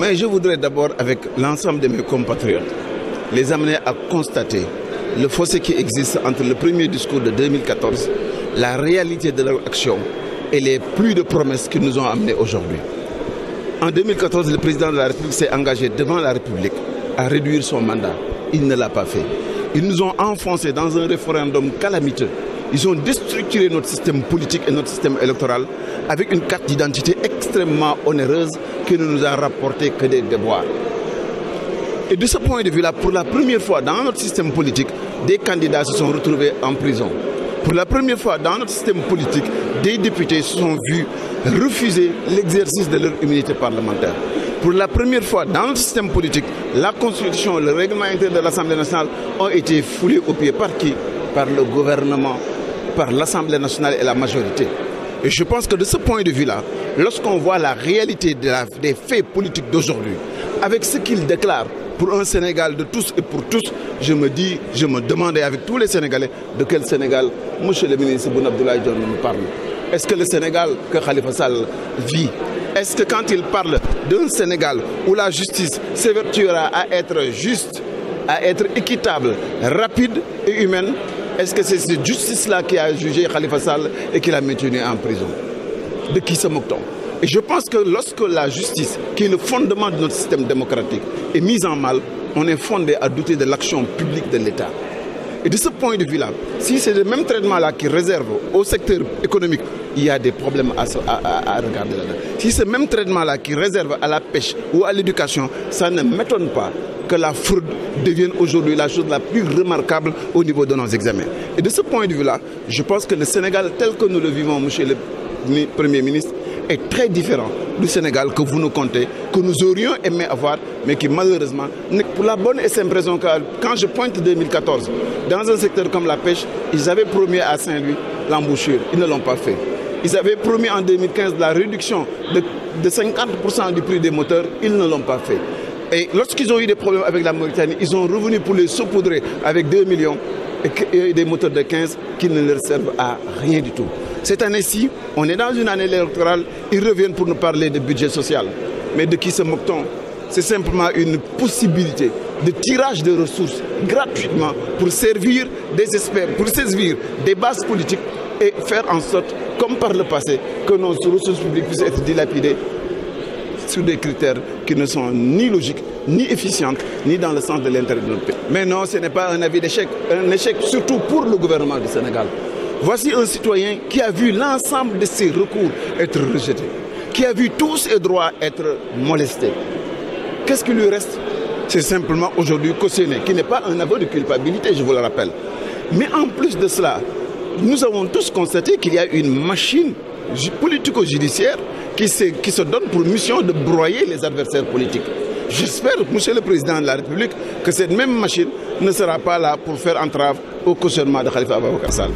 Mais je voudrais d'abord, avec l'ensemble de mes compatriotes, les amener à constater le fossé qui existe entre le premier discours de 2014, la réalité de leur action et les pluies de promesses qu'ils nous ont amenées aujourd'hui. En 2014, le président de la République s'est engagé devant la République à réduire son mandat. Il ne l'a pas fait. Ils nous ont enfoncés dans un référendum calamiteux. Ils ont déstructuré notre système politique et notre système électoral avec une carte d'identité extrêmement onéreuse qui ne nous a rapporté que des déboires. Et de ce point de vue-là, pour la première fois dans notre système politique, des candidats se sont retrouvés en prison. Pour la première fois dans notre système politique, des députés se sont vus refuser l'exercice de leur immunité parlementaire. Pour la première fois dans notre système politique, la Constitution, le règlement intérieur de l'Assemblée nationale ont été foulés aux pieds par qui? Par le gouvernement, par l'Assemblée nationale et la majorité. Et je pense que de ce point de vue-là, lorsqu'on voit la réalité des faits politiques d'aujourd'hui, avec ce qu'ils déclarent pour un Sénégal de tous et pour tous, je me demandais avec tous les Sénégalais de quel Sénégal M. le ministre Boun Abdallah Dionne me parle. Est-ce que le Sénégal que Khalifa Sall vit, est-ce que quand il parle d'un Sénégal où la justice s'évertuera à être juste, à être équitable, rapide et humaine, est-ce que c'est cette justice-là qui a jugé Khalifa Sall et qui l'a maintenu en prison? De qui se moque-t-on? Et je pense que lorsque la justice, qui est le fondement de notre système démocratique, est mise en mal, on est fondé à douter de l'action publique de l'État. Et de ce point de vue-là, si c'est le même traitement-là qui réserve au secteur économique, il y a des problèmes à regarder là-dedans. Si c'est le même traitement-là qui réserve à la pêche ou à l'éducation, ça ne m'étonne pas que la fraude devienne aujourd'hui la chose la plus remarquable au niveau de nos examens. Et de ce point de vue-là, je pense que le Sénégal tel que nous le vivons, monsieur le Premier ministre, est très différent du Sénégal que vous nous comptez, que nous aurions aimé avoir, mais qui malheureusement, pour la bonne et simple raison que quand je pointe 2014, dans un secteur comme la pêche, ils avaient promis à Saint-Louis l'embouchure, ils ne l'ont pas fait. Ils avaient promis en 2015 la réduction de 50% du prix des moteurs, ils ne l'ont pas fait. Et lorsqu'ils ont eu des problèmes avec la Mauritanie, ils sont revenus pour les saupoudrer avec 2 millions et des moteurs de 15 qui ne leur servent à rien du tout. Cette année-ci, on est dans une année électorale, ils reviennent pour nous parler de budget social. Mais de qui se moque-t-on? C'est simplement une possibilité de tirage de ressources gratuitement pour servir des experts, pour servir des bases politiques et faire en sorte, comme par le passé, que nos ressources publiques puissent être dilapidées sur des critères qui ne sont ni logiques, ni efficientes, ni dans le sens de l'intérêt de notre pays. Mais non, ce n'est pas un avis d'échec, un échec surtout pour le gouvernement du Sénégal. Voici un citoyen qui a vu l'ensemble de ses recours être rejetés, qui a vu tous ses droits être molestés. Qu'est-ce qui lui reste? C'est simplement aujourd'hui cautionné, qui n'est pas un aveu de culpabilité, je vous le rappelle. Mais en plus de cela, nous avons tous constaté qu'il y a une machine politico-judiciaire qui se donne pour mission de broyer les adversaires politiques. J'espère, monsieur le président de la République, que cette même machine ne sera pas là pour faire entrave au cautionnement de Khalifa Ababacar Sall.